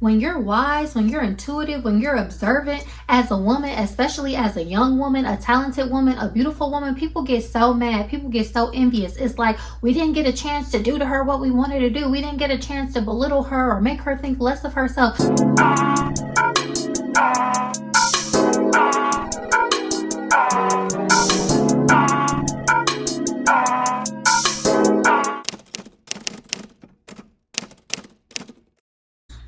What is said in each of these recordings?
When you're wise, when you're intuitive, when you're observant as a woman, especially as a young woman, a talented woman, a beautiful woman, people get so mad. People get so envious. It's like we didn't get a chance to do to her what we wanted to do. We didn't get a chance to belittle her or make her think less of herself.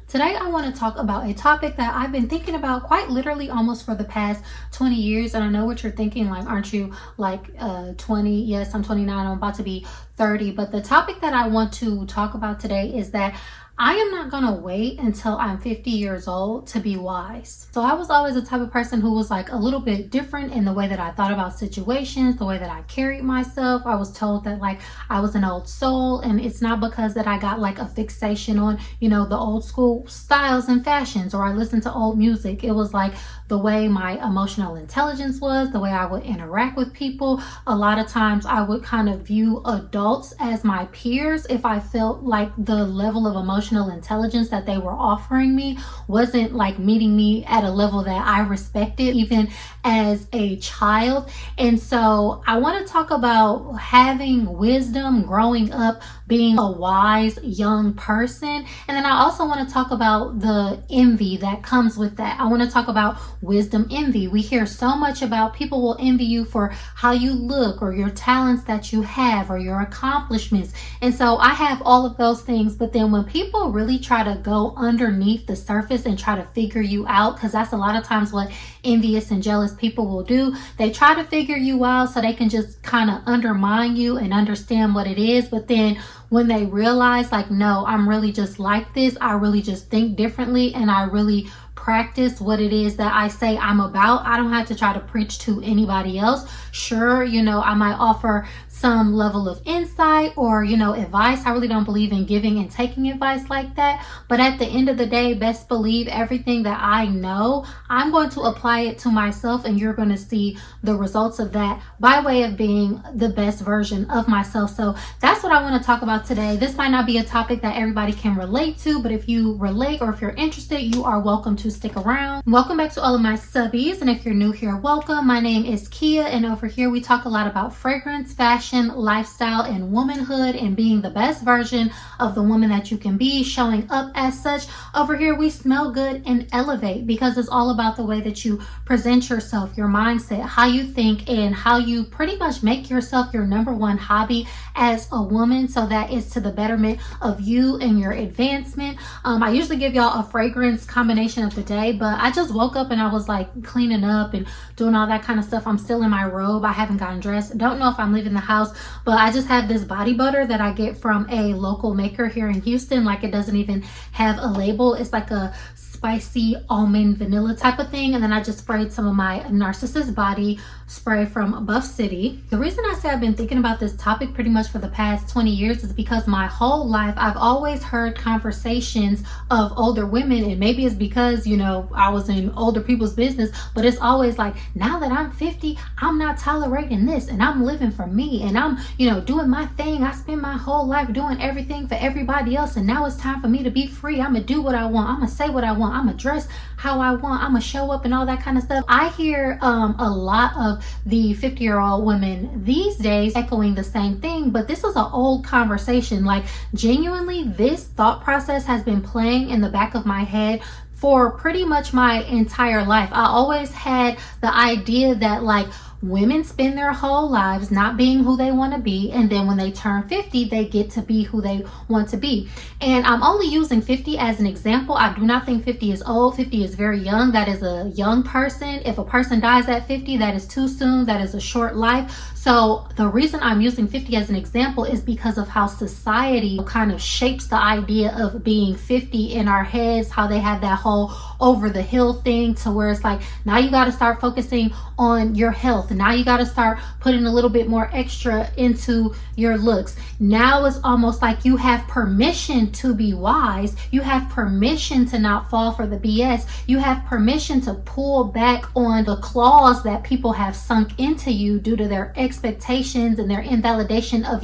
Today, I want to talk about a topic that I've been thinking about quite literally almost for the past 20 years. And I know what you're thinking, like, aren't you like 20? Yes, I'm 29. I'm about to be 30. But the topic that I want to talk about today is that I am not going to wait until I'm 50 years old to be wise. So I was always the type of person who was like a little bit different in the way that I thought about situations, the way that I carried myself. I was told that like I was an old soul, and it's not because that I got like a fixation on, the old school styles and fashions, or I listened to old music. It was like the way my emotional intelligence was, the way I would interact with people. A lot of times I would kind of view adults as my peers if I felt like the level of emotional intelligence that they were offering me wasn't like meeting me at a level that I respected even as a child. And so I want to talk about having wisdom, growing up, being a wise young person. And then I also want to talk about the envy that comes with that. I want to talk about wisdom envy. We hear so much about people will envy you for how you look or your talents that you have or your accomplishments. And so I have all of those things, but then when people really try to go underneath the surface and try to figure you out, because that's a lot of times what envious and jealous people will do. They try to figure you out so they can just kind of undermine you and understand what it is. But then when they realize like, no, I'm really just like this, I really just think differently, and I really practice what it is that I say I'm about, I don't have to try to preach to anybody else. Sure, I might offer some level of insight or, advice. I really don't believe in giving and taking advice like that. But at the end of the day, best believe everything that I know, I'm going to apply it to myself, and you're going to see the results of that by way of being the best version of myself. So that's what I want to talk about today. This might not be a topic that everybody can relate to, but if you relate or if you're interested, you are welcome to stick around. Welcome back to all of my subbies, and if you're new here, welcome. My name is Kiya, and over here we talk a lot about fragrance, fashion, lifestyle, and womanhood, and being the best version of the woman that you can be, showing up as such. Over here we smell good and elevate, because it's all about the way that you present yourself, your mindset, how you think, and how you pretty much make yourself your number one hobby as a woman, so that it's to the betterment of you and your advancement. I usually give y'all a fragrance combination of the day, but I just woke up and I was like cleaning up and doing all that kind of stuff. I'm still in my robe. I haven't gotten dressed. Don't know if I'm leaving the house, but I just have this body butter that I get from a local maker here in Houston. Like, it doesn't even have a label. It's like a spicy almond vanilla type of thing. And then I just sprayed some of my Narcissus body spray from Buff City. The reason I say I've been thinking about this topic pretty much for the past 20 years is because my whole life I've always heard conversations of older women, and maybe it's because I was in older people's business, but it's always like, now that I'm 50, I'm not tolerating this, and I'm living for me, and I'm doing my thing. I spent my whole life doing everything for everybody else, and now it's time for me to be free. I'm gonna do what I want. I'm gonna say what I want. I'm gonna dress how I want. I'm gonna show up and all that kind of stuff. I hear a lot of the 50-year-old women these days echoing the same thing, but this is an old conversation. Like, genuinely, this thought process has been playing in the back of my head for pretty much my entire life. I always had the idea that like women spend their whole lives not being who they want to be, and then when they turn 50, they get to be who they want to be. And I'm only using 50 as an example. I do not think 50 is old. 50 is very young. That is a young person. If a person dies at 50, that is too soon. That is a short life. So the reason I'm using 50 as an example is because of how society kind of shapes the idea of being 50 in our heads, how they have that whole over the hill thing, to where it's like, now you got to start focusing on your health. Now you got to start putting a little bit more extra into your looks. Now it's almost like you have permission to be wise. You have permission to not fall for the BS. You have permission to pull back on the claws that people have sunk into you due to their expectations and their invalidation of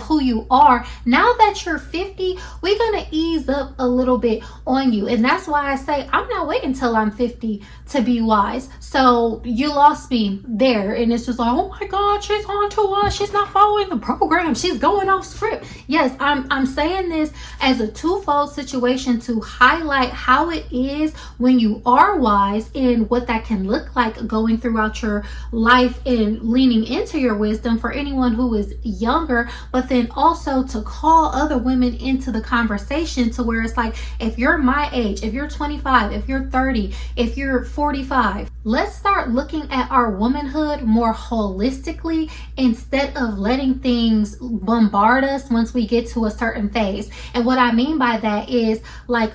who you are. Now that you're 50, we're gonna ease up a little bit on you. And that's why I say I'm not waiting till I'm 50 to be wise. So you lost me there, and it's just like, oh my God, she's on to us, she's not following the program, she's going off script. Yes, I'm saying this as a twofold situation to highlight how it is when you are wise and what that can look like going throughout your life and leaning into your wisdom for anyone who is younger, but then also to call other women into the conversation to where it's like, if you're my age, if you're 25, if you're 30, if you're 45, let's start looking at our womanhood more holistically instead of letting things bombard us once we get to a certain phase. And what I mean by that is, like,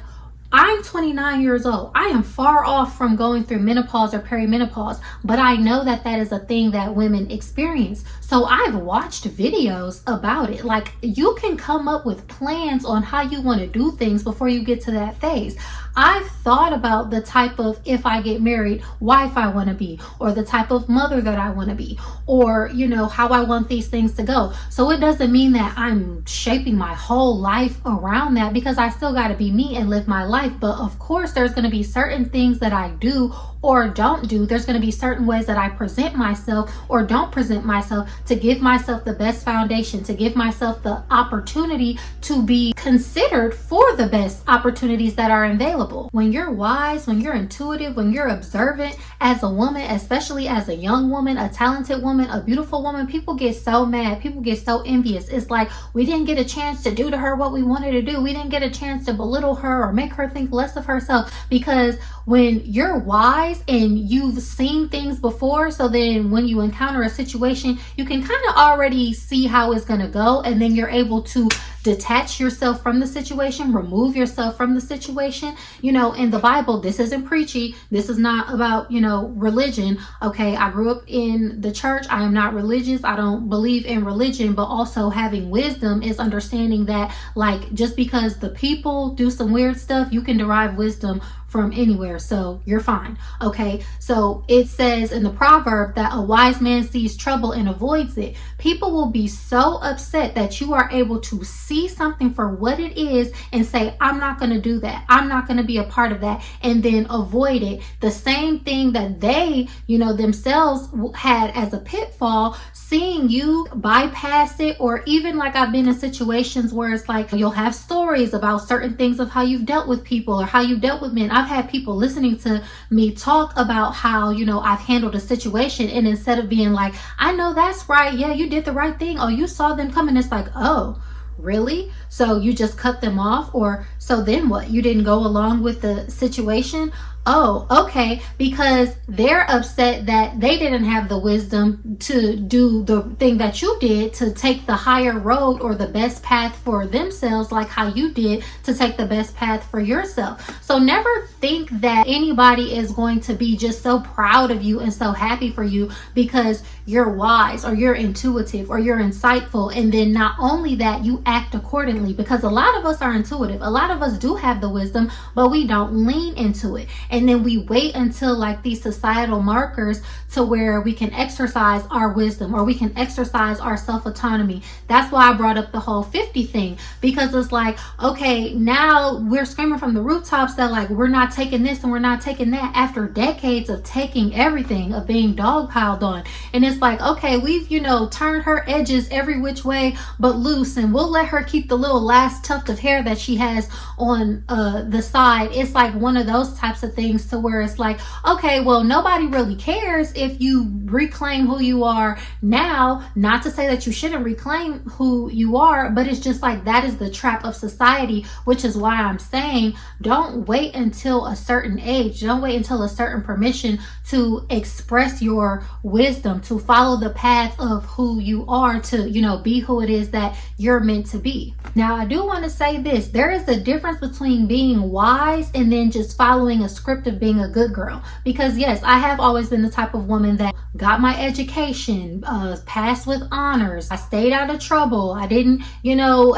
I'm 29 years old. I am far off from going through menopause or perimenopause, but I know that that is a thing that women experience. So I've watched videos about it. Like, you can come up with plans on how you want to do things before you get to that phase. I've thought about the type of, if I get married, wife I want to be, or the type of mother that I want to be, or, you know, how I want these things to go. So it doesn't mean that I'm shaping my whole life around that, because I still got to be me and live my life. But of course, there's going to be certain things that I do or don't do. There's going to be certain ways that I present myself or don't present myself to give myself the best foundation, to give myself the opportunity to be considered for the best opportunities that are available. When you're wise, when you're intuitive, when you're observant as a woman, especially as a young woman, a talented woman, a beautiful woman, people get so mad. People get so envious. It's like, we didn't get a chance to do to her what we wanted to do. We didn't get a chance to belittle her or make her think less of herself. Because when you're wise and you've seen things before, so then when you encounter a situation, you can kind of already see how it's going to go, and then you're able to detach yourself from the situation, remove yourself from the situation. You know, in the Bible, this isn't preachy. This is not about, you know, religion. Okay, I grew up in the church. I am not religious. I don't believe in religion, but also having wisdom is understanding that, like, just because the people do some weird stuff, you can derive wisdom from anywhere, so you're fine. Okay, so it says in the proverb that a wise man sees trouble and avoids it. People will be so upset that you are able to see something for what it is and say, I'm not going to do that, I'm not going to be a part of that, and then avoid it. The same thing that they, you know, themselves had as a pitfall, seeing you bypass it. Or even, like, I've been in situations where it's like, you'll have stories about certain things of how you've dealt with people or how you dealt with men. I've had people listening to me talk about how, you know, I've handled a situation, and instead of being like, I know that's right, yeah, you did the right thing, oh, you saw them coming, it's like, oh, really? So you just cut them off? Or so then what? You didn't go along with the situation? Oh, okay, because they're upset that they didn't have the wisdom to do the thing that you did, to take the higher road or the best path for themselves, like how you did to take the best path for yourself. So never think that anybody is going to be just so proud of you and so happy for you because you're wise or you're intuitive or you're insightful, and then not only that, you act accordingly. Because a lot of us are intuitive, a lot of us do have the wisdom, but we don't lean into it. And then we wait until, like, these societal markers to where we can exercise our wisdom or we can exercise our self-autonomy. That's why I brought up the whole 50 thing, because it's like, okay, now we're screaming from the rooftops that, like, we're not taking this and we're not taking that after decades of taking everything, of being dogpiled on. And it's like, okay, we've, you know, turned her edges every which way but loose, and we'll let her keep the little last tuft of hair that she has on the side. It's like one of those types of things, to where it's like, okay, well, nobody really cares if you reclaim who you are now. Not to say that you shouldn't reclaim who you are, but it's just like, that is the trap of society, which is why I'm saying, don't wait until a certain age, don't wait until a certain permission to express your wisdom, to follow the path of who you are, to, you know, be who it is that you're meant to be. Now, I do want to say this, there is a difference between being wise and then just following a script of being a good girl. Because yes, I have always been the type of woman that got my education, passed with honors. I stayed out of trouble. I didn't,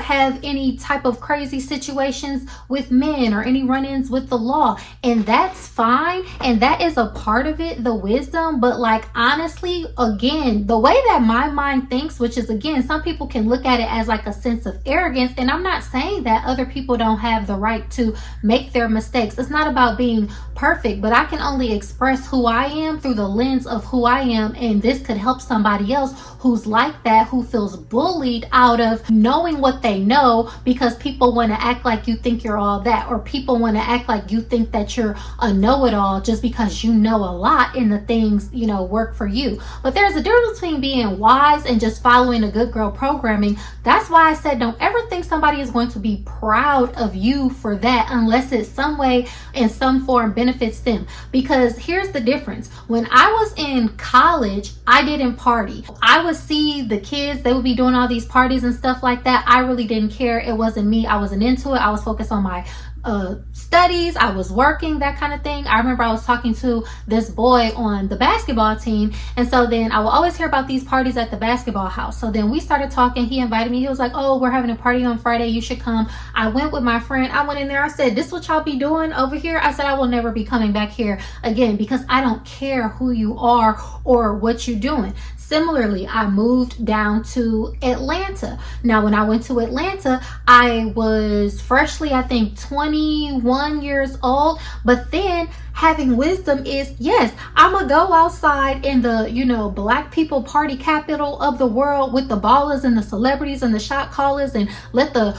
have any type of crazy situations with men or any run-ins with the law. And that's fine. And that is a part of it, the wisdom. But like, honestly, again, the way that my mind thinks, which is, again, some people can look at it as like a sense of arrogance. And I'm not saying that other people don't have the right to make their mistakes. It's not about being perfect, but I can only express who I am through the lens of who I am. And this could help somebody else who's like that, who feels bullied out of knowing what they know, because people want to act like you think you're all that, or people want to act like you think that you're a know-it-all just because you know a lot and the things, work for you. But there's a difference between being wise and just following a good girl programming. That's why I said, don't ever think somebody is going to be proud of you for that unless it's some way, in some form, benefits them. Because here's the difference. When I was in college, I didn't party. I would see the kids, they would be doing all these parties and stuff like that. I really didn't care. It wasn't me. I wasn't into it. I was focused on my studies. I was working, that kind of thing. I remember I was talking to this boy on the basketball team, and so then I will always hear about these parties at the basketball house. So then we started talking. He invited me. He was like, oh, we're having a party on Friday, you should come. I went with my friend. I went in there. I said, this what y'all be doing over here? I said, I will never be coming back here again, because I don't care who you are or what you're doing. Similarly, I moved down to Atlanta. Now, when I went to Atlanta, I was freshly, I think, 21 years old. But then having wisdom is, yes, I'm gonna go outside in the, black people party capital of the world with the ballers and the celebrities and the shot callers, and let the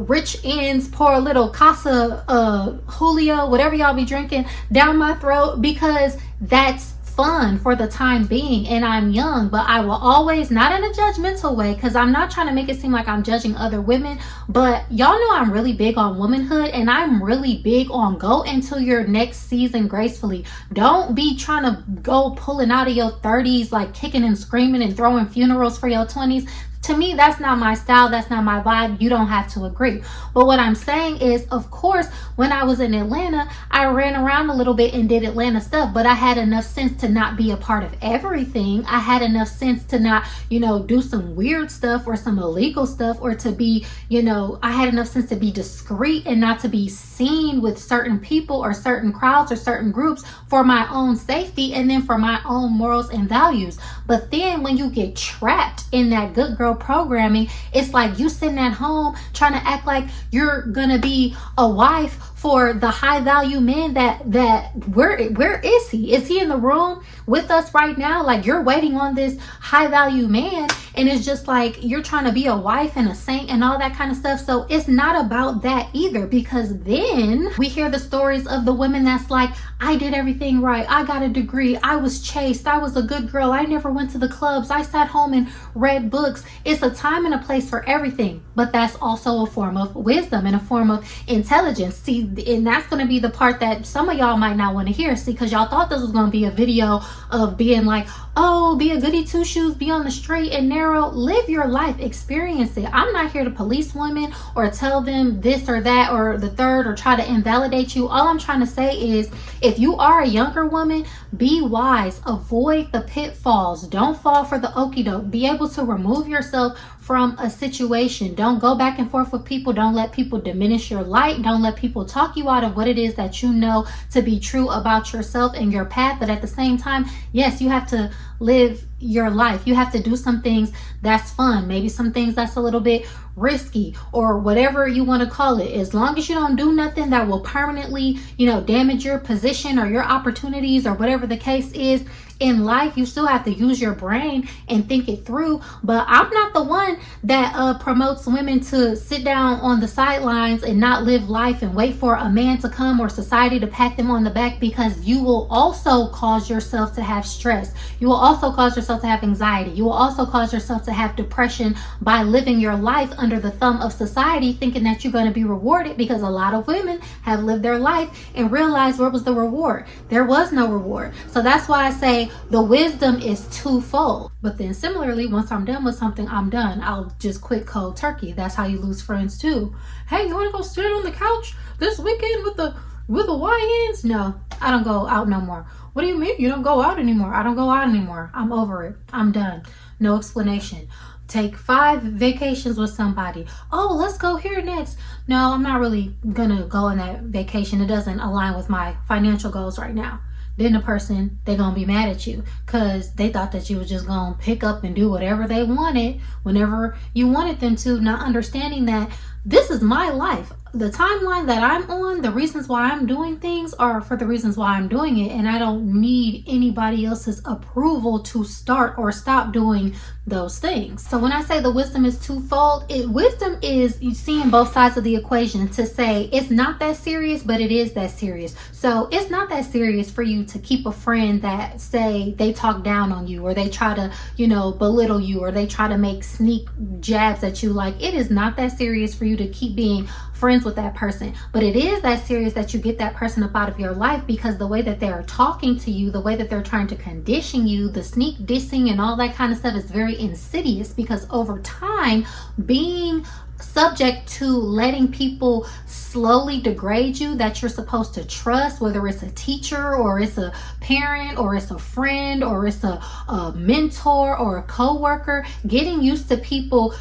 rich ends pour a little Casa Julio, whatever y'all be drinking, down my throat, because that's fun for the time being, and I'm young. But I will always, not in a judgmental way, because I'm not trying to make it seem like I'm judging other women, but y'all know I'm really big on womanhood, and I'm really big on go into your next season gracefully. Don't be trying to go pulling out of your 30s like kicking and screaming and throwing funerals for your 20s. To me, that's not my style. That's not my vibe. You don't have to agree. But what I'm saying is, of course, when I was in Atlanta, I ran around a little bit and did Atlanta stuff, but I had enough sense to not be a part of everything. I had enough sense to not, do some weird stuff or some illegal stuff, or to be, I had enough sense to be discreet and not to be seen with certain people or certain crowds or certain groups, for my own safety and then for my own morals and values. But then when you get trapped in that good girl programming, it's like you sitting at home trying to act like you're gonna be a wife for the high value man that where is he? Is he in the room with us right now? Like, you're waiting on this high value man, and it's just like you're trying to be a wife and a saint and all that kind of stuff. So it's not about that either, because then we hear the stories of the women that's like, I did everything right. I got a degree. I was chaste. I was a good girl. I never went to the clubs. I sat home and read books. It's a time and a place for everything, but that's also a form of wisdom and a form of intelligence. See, and that's going to be the part that some of y'all might not want to hear. See, because y'all thought this was going to be a video of being like, oh, be a goody two shoes, be on the straight and narrow, live your life, experience it. I'm not here to police women or tell them this or that or the third, or try to invalidate you. All I'm trying to say is, if you are a younger woman, be wise, avoid the pitfalls, don't fall for the okie doke, be able to remove yourself from a situation. Don't go back and forth with people. Don't let people diminish your light. Don't let people talk you out of what it is that you know to be true about yourself and your path. But at the same time, yes, you have to live your life. You have to do some things that's fun, maybe some things that's a little bit risky, or whatever you want to call it. As long as you don't do nothing that will permanently, damage your position or your opportunities or whatever the case is in life, you still have to use your brain and think it through. But I'm not the one that promotes women to sit down on the sidelines and not live life and wait for a man to come or society to pat them on the back, because you will also cause yourself to have stress. You will also cause yourself to have anxiety. You will also cause yourself to have depression by living your life under the thumb of society, thinking that you're going to be rewarded, because a lot of women have lived their life and realized, where was the reward? There was no reward. So that's why I say the wisdom is twofold. But then similarly, once I'm done with something, I'm done. I'll just quit cold turkey. That's how you lose friends too. Hey, you want to go sit on the couch this weekend with the with the YNs, no, I don't go out no more. What do you mean you don't go out anymore? I don't go out anymore. I'm over it. I'm done. No explanation. Take 5 vacations with somebody. Oh, let's go here next. No, I'm not really gonna go on that vacation. It doesn't align with my financial goals right now. Then the person, they're gonna be mad at you because they thought that you was just gonna pick up and do whatever they wanted whenever you wanted them to, not understanding that this is my life. The timeline that I'm on, the reasons why I'm doing things are for the reasons why I'm doing it, and I don't need anybody else's approval to start or stop doing those things. So when I say the wisdom is twofold, wisdom is you seeing both sides of the equation, to say it's not that serious, but it is that serious. So it's not that serious for you to keep a friend that say they talk down on you, or they try to, belittle you, or they try to make sneak jabs at you. Like, it is not that serious for you to keep being friends with that person, but it is that serious that you get that person up out of your life, because the way that they are talking to you, the way that they're trying to condition you, the sneak dissing and all that kind of stuff is very insidious, because over time, being subject to letting people slowly degrade you that you're supposed to trust, whether it's a teacher or it's a parent or it's a friend or it's a mentor or a co-worker, getting used to people,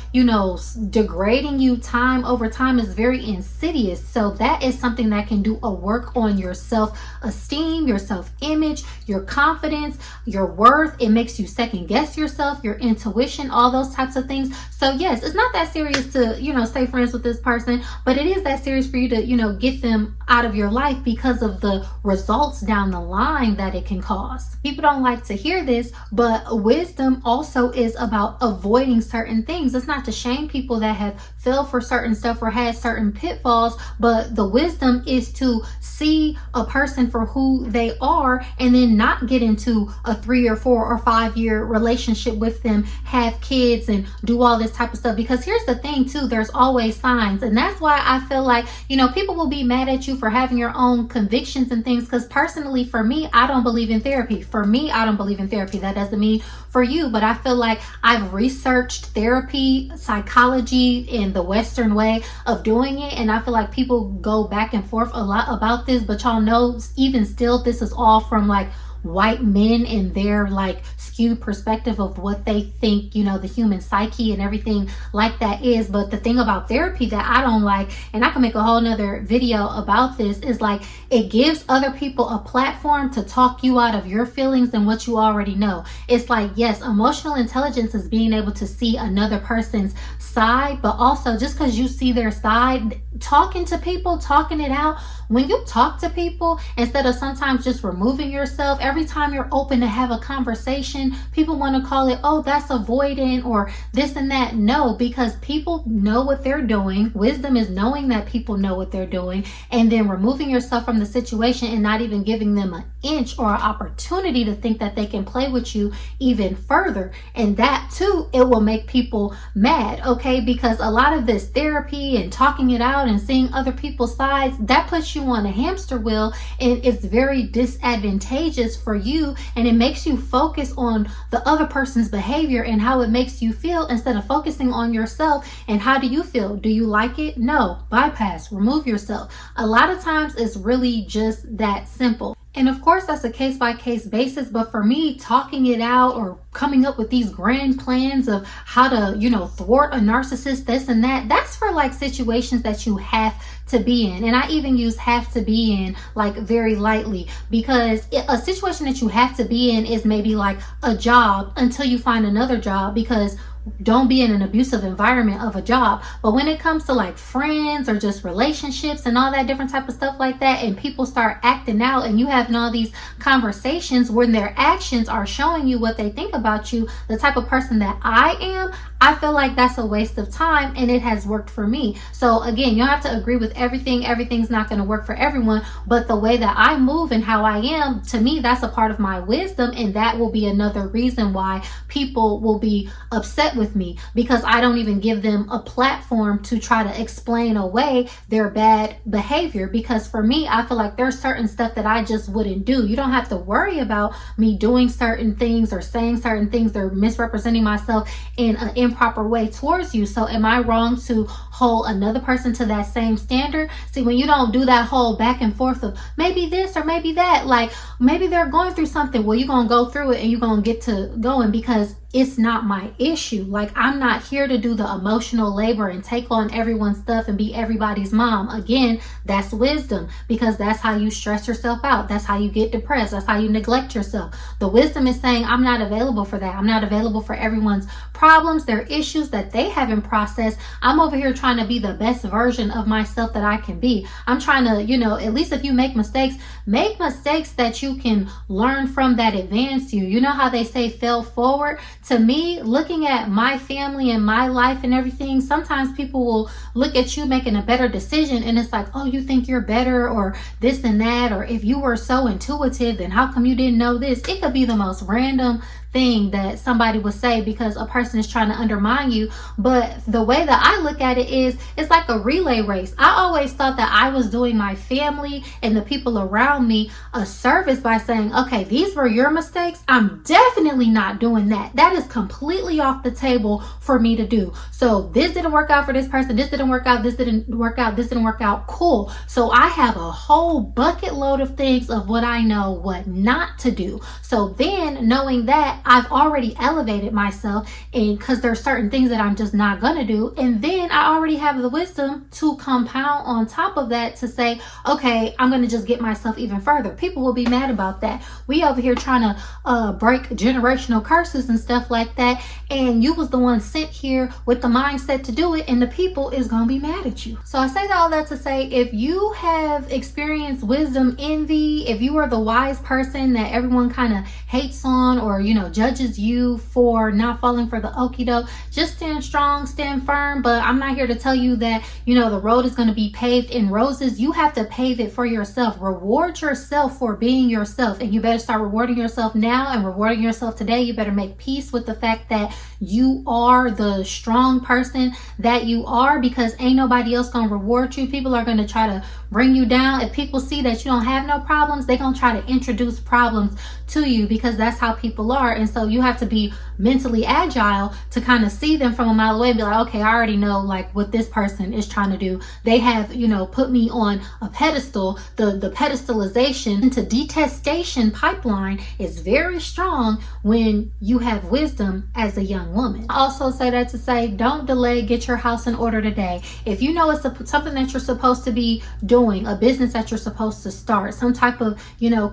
degrading you time over time is very insidious. So that is something that can do a work on your self-esteem, your self-image, your confidence, your worth. It makes you second guess yourself, your intuition, all those types of things. So yes, it's not that serious to, stay friends with this person, but it is that serious for you to, get them out of your life because of the results down the line that it can cause. People don't like to hear this, but wisdom also is about avoiding certain things. It's not to shame people that have failed for certain stuff or had certain pitfalls, but the wisdom is to see a person for who they are and then not get into a 3 or 4 or 5 year relationship with them, have kids and do all this type of stuff. Because here's the thing too, there's always signs. And that's why I feel like, people will be mad at you for having your own convictions and things. Because personally, for me, I don't believe in therapy. For me, I don't believe in therapy. That doesn't mean for you, but I feel like I've researched therapy, psychology in the Western way of doing it. And I feel like people go back and forth a lot about this, but y'all know, even still, this is all from like white men and their like skewed perspective of what they think, the human psyche and everything like that is. But the thing about therapy that I don't like, and I can make a whole nother video about this, is like it gives other people a platform to talk you out of your feelings and what you already know. It's like, yes, emotional intelligence is being able to see another person's side, but also just because you see their side, talking to people, talking it out. When you talk to people, instead of sometimes just removing yourself, every time you're open to have a conversation, people want to call it, oh, that's avoidant or this and that. No, because people know what they're doing. Wisdom is knowing that people know what they're doing, and then removing yourself from the situation and not even giving them an inch or an opportunity to think that they can play with you even further. And that too, it will make people mad, okay? Because a lot of this therapy and talking it out and seeing other people's sides, that puts you on a hamster wheel, and it's very disadvantageous for you, and it makes you focus on the other person's behavior and how it makes you feel instead of focusing on yourself and how do you feel. Do you like it? No. Bypass, remove yourself. A lot of times it's really just that simple. And of course, that's a case-by-case basis. But for me, talking it out or coming up with these grand plans of how to, thwart a narcissist, this and that, that's for like situations that you have to be in. And I even use have to be in like very lightly, because a situation that you have to be in is maybe like a job until you find another job, because don't be in an abusive environment of a job. But when it comes to like friends or just relationships and all that different type of stuff like that, and people start acting out and you having all these conversations when their actions are showing you what they think about you, the type of person that I am, I feel like that's a waste of time, and it has worked for me. So again, you don't have to agree with everything. Everything's not going to work for everyone, but the way that I move and how I am, to me, that's a part of my wisdom, and that will be another reason why people will be upset upset with me because I don't even give them a platform to try to explain away their bad behavior. Because for me, I feel like there's certain stuff that I just wouldn't do. You don't have to worry about me doing certain things or saying certain things or misrepresenting myself in an improper way towards you. So am I wrong to hold another person to that same standard? See, when you don't do that whole back and forth of maybe this or maybe that, like maybe they're going through something, well, you're gonna go through it and you're gonna get to going, because it's not my issue. Like, I'm not here to do the emotional labor and take on everyone's stuff and be everybody's mom. Again, that's wisdom, because that's how you stress yourself out. That's how you get depressed. That's how you neglect yourself. The wisdom is saying, I'm not available for that. I'm not available for everyone's problems, their issues that they haven't processed. I'm over here trying to be the best version of myself that I can be. I'm trying to, at least if you make mistakes that you can learn from, that advance you. You know how they say fail forward? To me, looking at my family and my life and everything, sometimes people will look at you making a better decision and it's like, oh, you think you're better or this and that, or if you were so intuitive, then how come you didn't know this? It could be the most random thing that somebody would say because a person is trying to undermine you. But the way that I look at it is, it's like a relay race. I always thought that I was doing my family and the people around me a service by saying, okay, these were your mistakes. I'm definitely not doing that. That is completely off the table for me to do. So this didn't work out for this person. This didn't work out. This didn't work out. This didn't work out. Cool. So I have a whole bucket load of things of what I know what not to do. So then, knowing that, I've already elevated myself, and because there's certain things that I'm just not gonna do, and then I already have the wisdom to compound on top of that to say, okay, I'm gonna just get myself even further. People will be mad about that. We over here trying to break generational curses and stuff like that, and you was the one sent here with the mindset to do it, and the people is gonna be mad at you. So I say all that to say, if you have experienced wisdom envy, if you are the wise person that everyone kind of hates on, or judges you for not falling for the okie doke, just stand strong, stand firm. But I'm not here to tell you that the road is going to be paved in roses. You have to pave it for yourself. Reward yourself for being yourself, and you better start rewarding yourself now and rewarding yourself today. You better make peace with the fact that you are the strong person that you are, because ain't nobody else gonna reward you. People are gonna try to bring you down. If people see that you don't have no problems, they're gonna try to introduce problems to you, because that's how people are. And so you have to be mentally agile to kind of see them from a mile away and be like, okay, I already know like what this person is trying to do. They have put me on a pedestal. The pedestalization to detestation pipeline is very strong when you have wisdom as a young woman. I also say that to say, don't delay, get your house in order today. If you know it's something that you're supposed to be doing, a business that you're supposed to start, some type of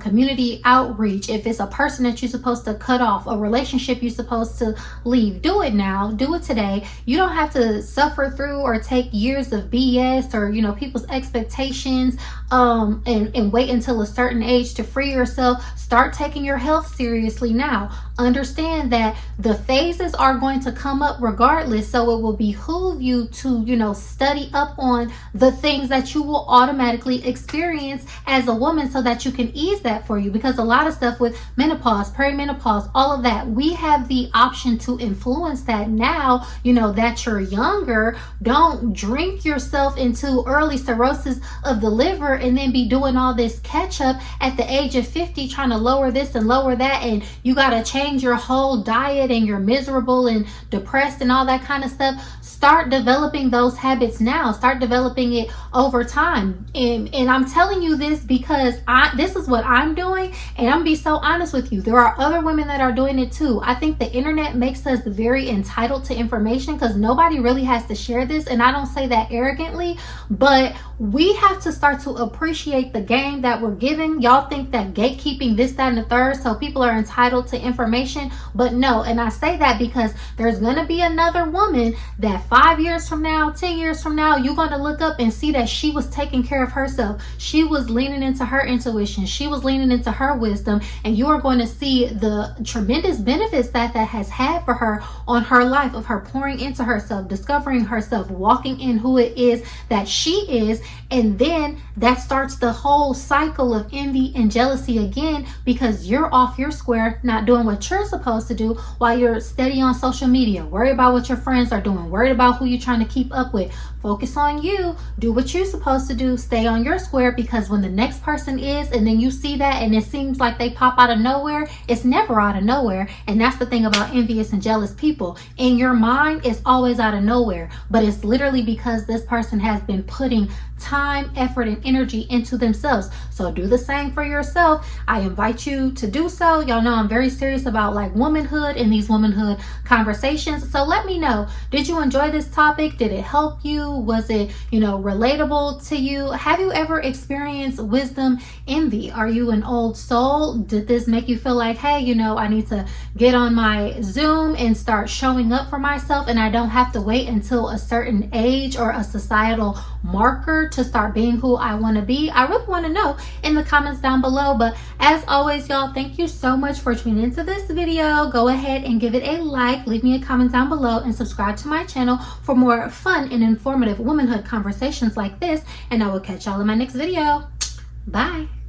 community outreach, if it's a person that you're supposed to cut off, a relationship you're supposed to leave, do it now, do it today. You don't have to suffer through or take years of BS or people's expectations and wait until a certain age to free yourself. Start taking your health seriously now. Understand that the phases are going to come up regardless, so it will behoove you to study up on the things that you will automatically experience as a woman, so that you can ease that for you. Because a lot of stuff with menopause, perimenopause, all of that, we have the option to influence that now. That you're younger. Don't drink yourself into early cirrhosis of the liver and then be doing all this catch up at the age of 50, trying to lower this and lower that, and you got to change your whole diet and you're miserable and depressed and all that kind of stuff. Start developing those habits now. Start developing it over time. And I'm telling you this because this is what I'm doing, and I'm gonna be so honest with you. There are other women that are doing it too. I think the internet makes us very entitled to information because nobody really has to share this, and I don't say that arrogantly, but we have to start to appreciate the game that we're given. Y'all think that gatekeeping this, that, and the third, so people are entitled to information, but no. And I say that because there's gonna be another woman that 5 years from now, 10 years from now, you're going to look up and see that she was taking care of herself. She was leaning into her intuition. She was leaning into her wisdom, and you are going to see the tremendous tremendous benefits that has had for her on her life, of her pouring into herself, discovering herself, walking in who it is that she is. And then that starts the whole cycle of envy and jealousy again, because you're off your square, not doing what you're supposed to do, while you're steady on social media, worried about what your friends are doing, worried about who you're trying to keep up with. Focus on you, do what you're supposed to do, stay on your square, because when the next person is, and then you see that and it seems like they pop out of nowhere, it's never out of nowhere. And that's the thing about envious and jealous people. In your mind, it's always out of nowhere, but it's literally because this person has been putting time, effort, and energy into themselves. So do the same for yourself. I invite you to do so. Y'all know I'm very serious about like womanhood and these womanhood conversations. So let me know, did you enjoy this topic? Did it help you? Was it, relatable to you? Have you ever experienced wisdom envy? Are you an old soul? Did this make you feel like, hey, I need to get on my Zoom and start showing up for myself, and I don't have to wait until a certain age or a societal marker to start being who I want to be? I really want to know in the comments down below. But as always, y'all, thank you so much for tuning into this video. Go ahead and give it a like, leave me a comment down below, and subscribe to my channel for more fun and informative womanhood conversations like this. And I will catch y'all in my next video. Bye.